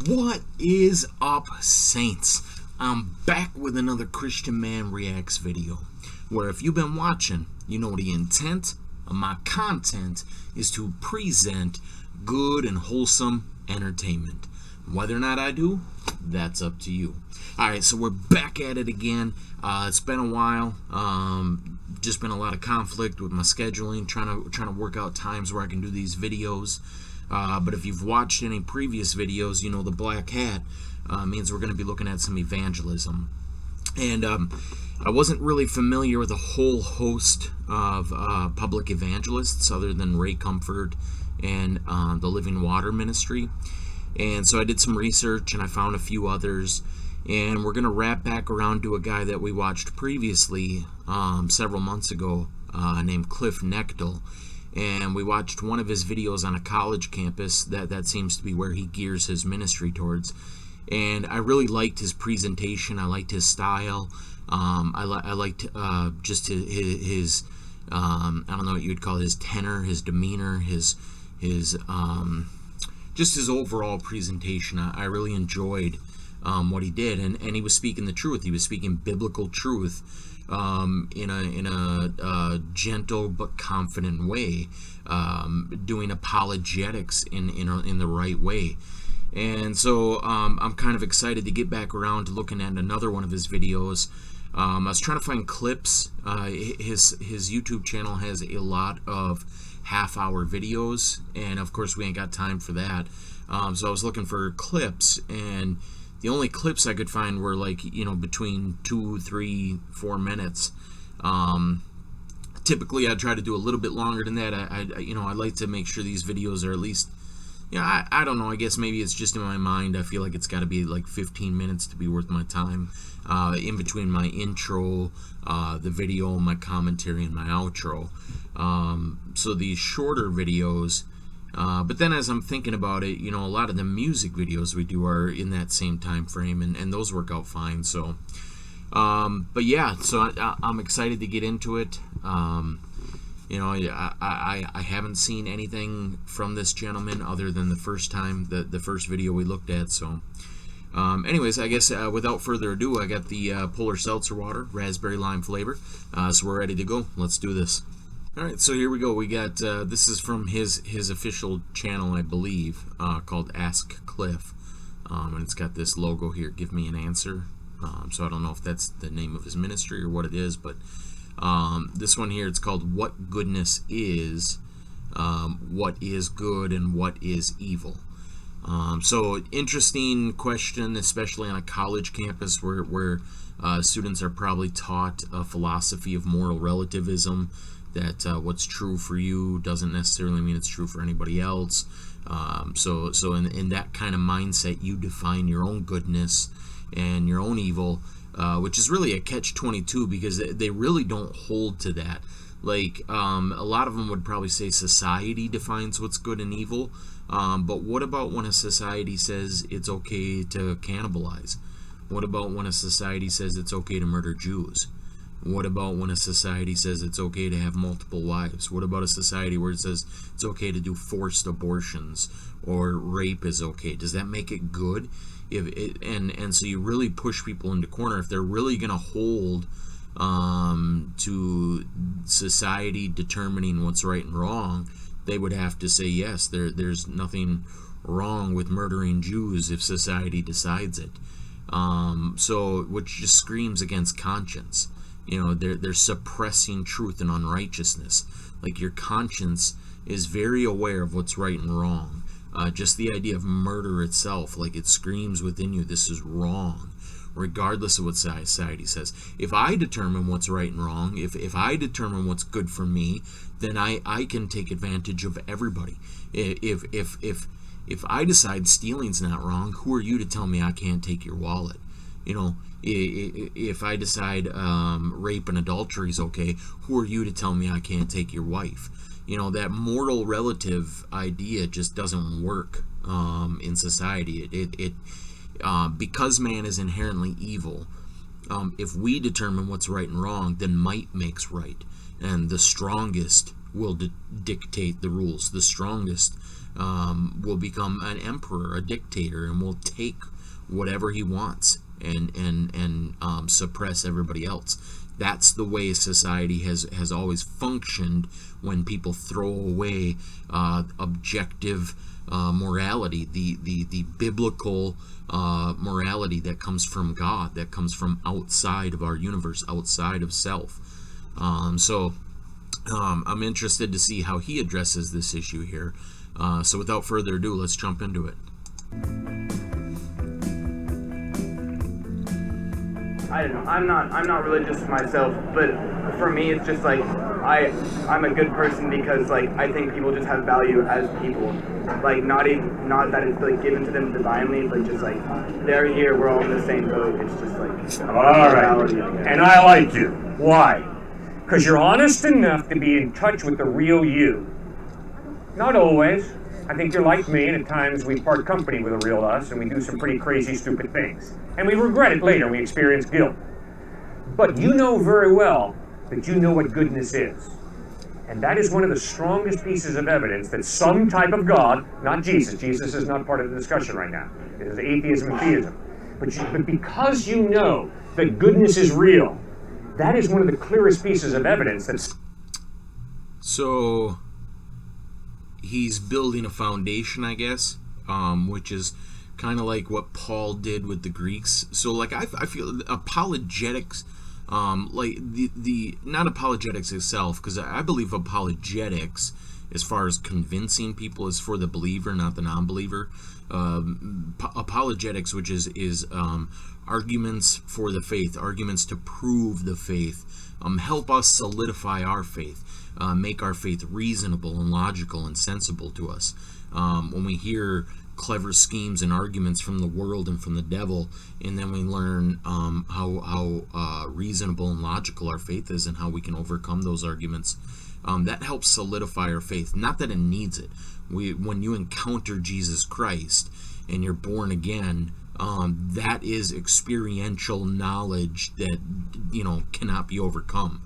What is up, saints? I'm back with another Christian Man Reacts video, where if you've been watching, you know the intent of my content is to present good and wholesome entertainment. Whether or not I do, that's up to you. Alright, so we're back at it again. It's been a while. Just been a lot of conflict with my scheduling, trying to work out times where I can do these videos. But if you've watched any previous videos, you know the black hat means we're going to be looking at some evangelism. And I wasn't really familiar with a whole host of public evangelists other than Ray Comfort and the Living Water Ministry. And so I did some research and I found a few others. And we're going to wrap back around to a guy that we watched previously several months ago named Cliff Knechtle. And we watched one of his videos on a college campus. That seems to be where he gears his ministry towards. And I really liked his presentation. I liked his style. I liked just his I don't know what you would call it, his tenor, his demeanor, his just his overall presentation. I really enjoyed what he did, and he was speaking the truth. He was speaking biblical truth in a gentle but confident way, doing apologetics in the right way. And so I'm kind of excited to get back around to looking at another one of his videos. I was trying to find clips. His YouTube channel has a lot of half-hour videos, and of course we ain't got time for that. So I was looking for clips, and the only clips I could find were like, you know, between 2, 3, 4 minutes. Typically I try to do a little bit longer than that. I like to make sure these videos are at least, I don't know, I guess maybe it's just in my mind. I feel like it's got to be like 15 minutes to be worth my time, in between my intro, the video, my commentary, and my outro. So these shorter videos, but then as I'm thinking about it, you know, a lot of the music videos we do are in that same time frame, and those work out fine. So but yeah, so I'm excited to get into it. You know, I haven't seen anything from this gentleman other than the first time, the first video we looked at. So anyways, I guess without further ado, I got the Polar Seltzer Water, raspberry lime flavor. So we're ready to go. Let's do this. Alright, so here we go. We got, this is from his official channel, I believe, called Ask Cliff. And it's got this logo here, Give Me an Answer. So I don't know if that's the name of his ministry or what it is, but this one here, it's called What Goodness Is, What Is Good, and What Is Evil. So interesting question, especially on a college campus where students are probably taught a philosophy of moral relativism, that what's true for you doesn't necessarily mean it's true for anybody else. So in that kind of mindset, you define your own goodness and your own evil, which is really a catch-22, because they really don't hold to that. Like, a lot of them would probably say society defines what's good and evil, but what about when a society says it's okay to cannibalize? What about when a society says it's okay to murder Jews? What about when a society says it's okay to have multiple wives? What about a society where it says it's okay to do forced abortions, or rape is okay? Does that make it good? And so you really push people into corner. If they're really going to hold to society determining what's right and wrong, they would have to say, yes, there's nothing wrong with murdering Jews if society decides it. So, which just screams against conscience. You know, they're suppressing truth and unrighteousness. Like, your conscience is very aware of what's right and wrong. Just the idea of murder itself, like, it screams within you, this is wrong, regardless of what society says. If I determine what's right and wrong, if I determine what's good for me, then I can take advantage of everybody. If I decide stealing's not wrong, who are you to tell me I can't take your wallet? You know, if I decide rape and adultery is okay, who are you to tell me I can't take your wife? You know, that moral relative idea just doesn't work in society. Because man is inherently evil, if we determine what's right and wrong, then might makes right, and the strongest will dictate the rules. The strongest will become an emperor, a dictator, and will take whatever he wants and suppress everybody else. That's the way society has always functioned when people throw away objective morality, the biblical morality that comes from God, that comes from outside of our universe, outside of self. So I'm interested to see how he addresses this issue here. So without further ado, let's jump into it. I don't know. I'm not religious myself, but for me, it's just like I'm a good person because like I think people just have value as people. Like not that it's like given to them divinely, but just like they're here, we're all in the same boat. It's just like all right. And I like you. Why? Because you're honest enough to be in touch with the real you. Not always. I think you're like me, and at times we part company with a real us, and we do some pretty crazy, stupid things. And we regret it later, we experience guilt. But you know very well that you know what goodness is. And that is one of the strongest pieces of evidence that some type of God, not Jesus, Jesus is not part of the discussion right now. It is atheism and theism. But because you know that goodness is real, that is one of the clearest pieces of evidence that's... So he's building a foundation, I guess, which is kind of like what Paul did with the Greeks. So like I feel apologetics, like the not apologetics itself, because I believe apologetics, as far as convincing people, is for the believer, not the non-believer. Apologetics, which is arguments for the faith, arguments to prove the faith, help us solidify our faith. Make our faith reasonable and logical and sensible to us. When we hear clever schemes and arguments from the world and from the devil, and then we learn how reasonable and logical our faith is and how we can overcome those arguments, that helps solidify our faith. Not that it needs it. When you encounter Jesus Christ and you're born again, that is experiential knowledge that cannot be overcome.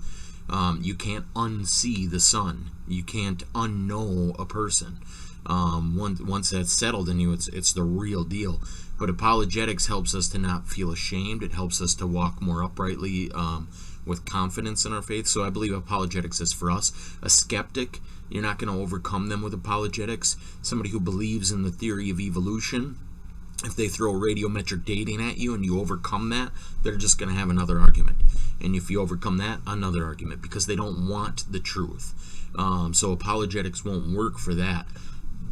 You can't unsee the sun. You can't unknow a person. Once that's settled in you, it's the real deal. But apologetics helps us to not feel ashamed. It helps us to walk more uprightly with confidence in our faith. So I believe apologetics is for us. A skeptic, you're not going to overcome them with apologetics. Somebody who believes in the theory of evolution, if they throw radiometric dating at you and you overcome that, they're just going to have another argument. And if you overcome that, another argument, because they don't want the truth. So apologetics won't work for that.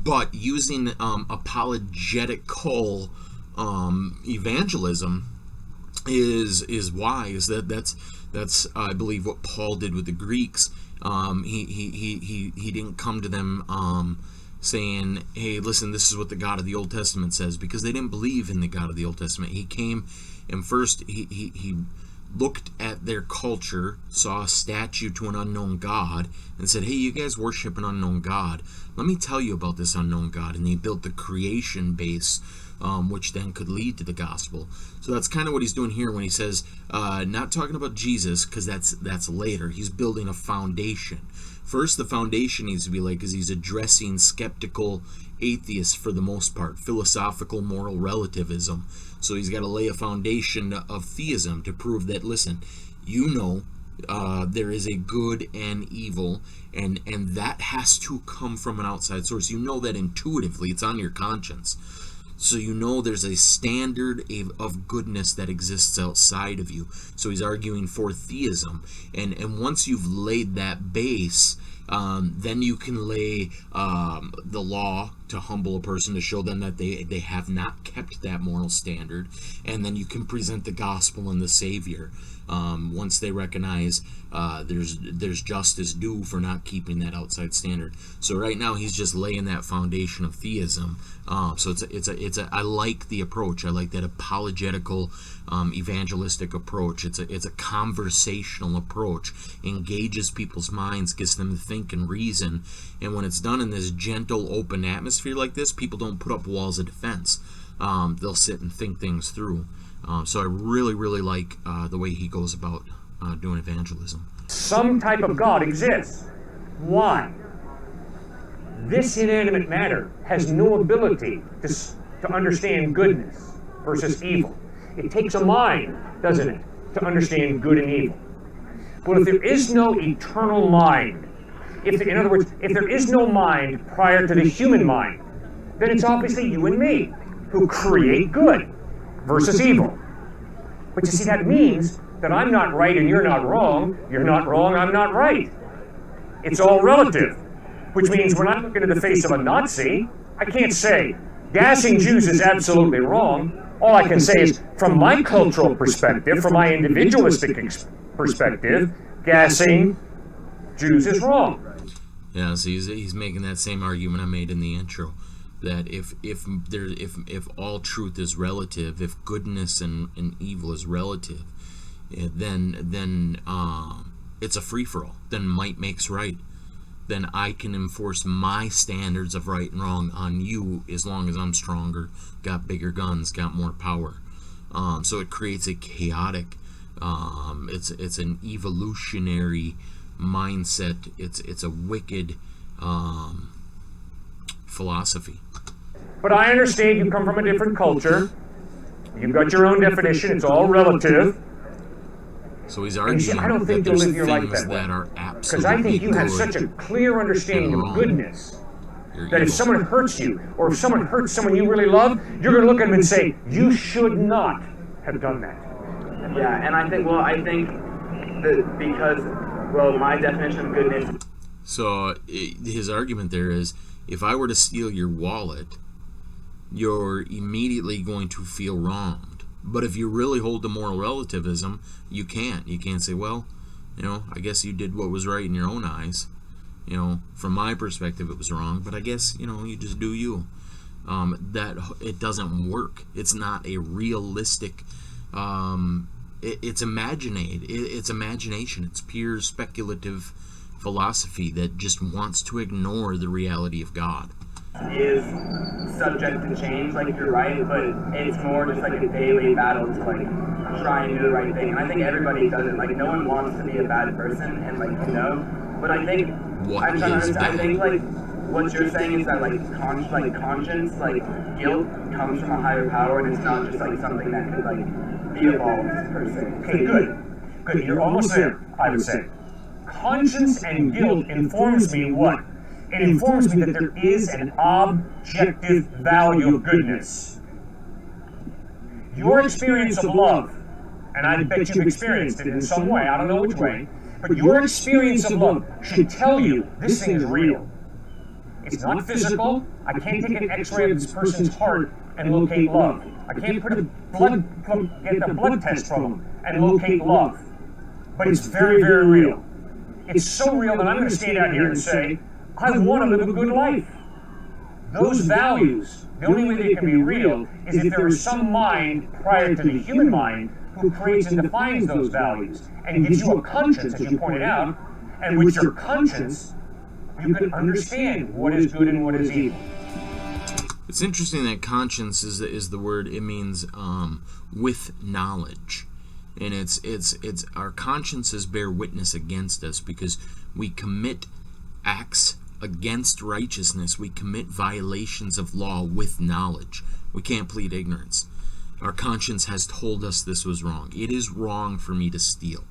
But using apologetical evangelism is wise. That's I believe what Paul did with the Greeks. He didn't come to them saying, hey, listen, this is what the God of the Old Testament says, because they didn't believe in the God of the Old Testament. He came and first he looked at their culture, saw a statue to an unknown God, and said, hey, you guys worship an unknown God. Let me tell you about this unknown God. And he built the creation base, which then could lead to the gospel. So that's kind of what he's doing here when he says, not talking about Jesus, because that's later. He's building a foundation. First, the foundation needs to be laid because he's addressing skeptical atheists for the most part, philosophical moral relativism. So he's got to lay a foundation of theism to prove that, listen, there is a good and evil, and that has to come from an outside source. You know that intuitively. It's on your conscience. So there's a standard of goodness that exists outside of you. So he's arguing for theism. And once you've laid that base, then you can lay the law to humble a person, to show them that they have not kept that moral standard. And then you can present the gospel and the Savior. Once they recognize there's justice due for not keeping that outside standard. So right now he's just laying that foundation of theism. So I like the approach. I like that apologetical, evangelistic approach. It's a conversational approach. Engages people's minds, gets them to think and reason. And when it's done in this gentle, open atmosphere like this, people don't put up walls of defense. They'll sit and think things through. So I really, really like the way he goes about doing evangelism. Some type of God exists. Why? This inanimate matter has no ability to understand goodness versus evil. It takes a mind, doesn't it, to understand good and evil. But if there is no eternal mind, in other words, if there is no mind prior to the human mind, then it's obviously you and me who create good versus evil. But you see, that means that I'm not right and you're not wrong. You're not wrong, I'm not right. It's all relative, which means when I look into the face of a Nazi, I can't say, gassing Jews is absolutely wrong. All I can say is, from my cultural perspective, from my individualistic perspective, gassing Jews is wrong. Yeah, so he's making that same argument I made in the intro, that if all truth is relative, if goodness and evil is relative, then it's a free-for-all. Then might makes right. Then I can enforce my standards of right and wrong on you as long as I'm stronger, got bigger guns, got more power. So it creates a chaotic, it's an evolutionary mindset. It's a wicked philosophy. But I understand you come from a different culture. You've got your own definition. It's all relative. So he's arguing I don't think that you'll there's live your life things that way. that are Because I think you have such a clear understanding of goodness that if someone hurts you, or if someone hurts someone you really love, you're going to look at them and say, you should not have done that. Yeah, and I think that because, my definition of goodness. So his argument there is, if I were to steal your wallet, you're immediately going to feel wronged. But if you really hold to moral relativism, you can't. You can't say, well, I guess you did what was right in your own eyes. From my perspective, it was wrong, but I guess, you just do you. That it doesn't work. It's not a realistic. It's imagination. It's pure speculative philosophy that just wants to ignore the reality of God. Is subject to change, like you're right, but it's more just like a daily battle to try and do the right thing. And I think everybody does it. No one wants to be a bad person, and but I think I think what you're saying is that conscience, guilt comes from a higher power, and it's not just something that could be evolved per se. Okay, good. You're almost there, I would say. Conscience and guilt informs me what? It informs me that there is an objective value of goodness. Your experience of love, and I bet you've experienced it in some way, I don't know which way, but your experience of love should tell you this thing is real. It's not physical. I can't take an x-ray of this person's heart and locate love. I can't get a blood test from them and locate love. But it's very, very real. It's so real that I'm going to stand out here and say, I want to live a good life. Those values, the only way they can be real is if there is some mind prior to the human mind who creates and defines those values and gives you a conscience, as you pointed out, and with your conscience, you can understand what is good and what is evil. It's interesting that conscience is the word. It means with knowledge, and it's our consciences bear witness against us because we commit acts against righteousness. We commit violations of law with knowledge. We can't plead ignorance. Our conscience has told us this was wrong. It is wrong for me to steal.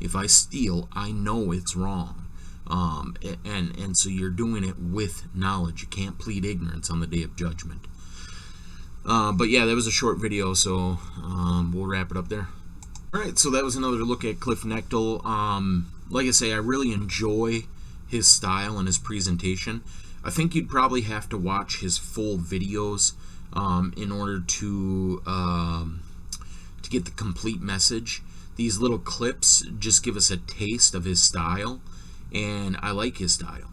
If I steal, I know it's wrong. And so you're doing it with knowledge. You can't plead ignorance on the day of judgment. But yeah, that was a short video, so we'll wrap it up there. Alright, so that was another look at Cliff Knechtle. Like I say, I really enjoy his style and his presentation. I think you'd probably have to watch his full videos in order to get the complete message. These little clips just give us a taste of his style, and I like his style.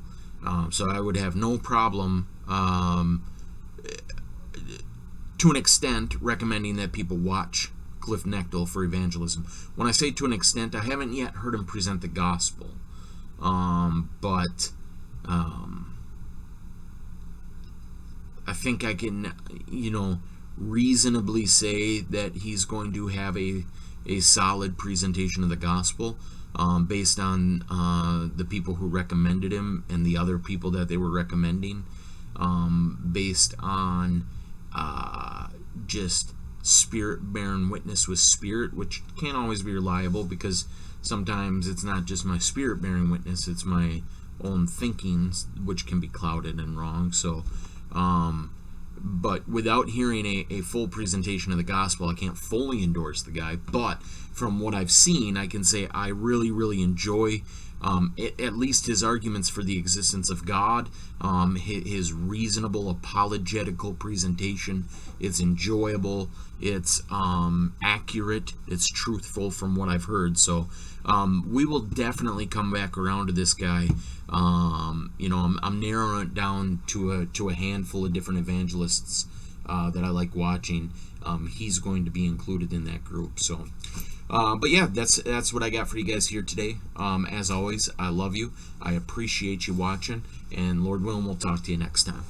So I would have no problem, to an extent, recommending that people watch Cliff Knechtle for evangelism. When I say to an extent, I haven't yet heard him present the gospel. But I think I can, reasonably say that he's going to have a solid presentation of the gospel. based on the people who recommended him and the other people that they were recommending, based on just spirit bearing witness with spirit, which can't always be reliable, because sometimes it's not just my spirit bearing witness, it's my own thinkings, which can be clouded and wrong. So but without hearing a full presentation of the gospel, I can't fully endorse the guy. But from what I've seen, I can say I really enjoy at least his arguments for the existence of God, his reasonable apologetical presentation. It's enjoyable, it's accurate, it's truthful from what I've heard. So we will definitely come back around to this guy. I'm narrowing it down to a handful of different evangelists that I like watching. He's going to be included in that group. So but yeah, that's what I got for you guys here today. As always, I love you. I appreciate you watching, and Lord willing, we'll talk to you next time.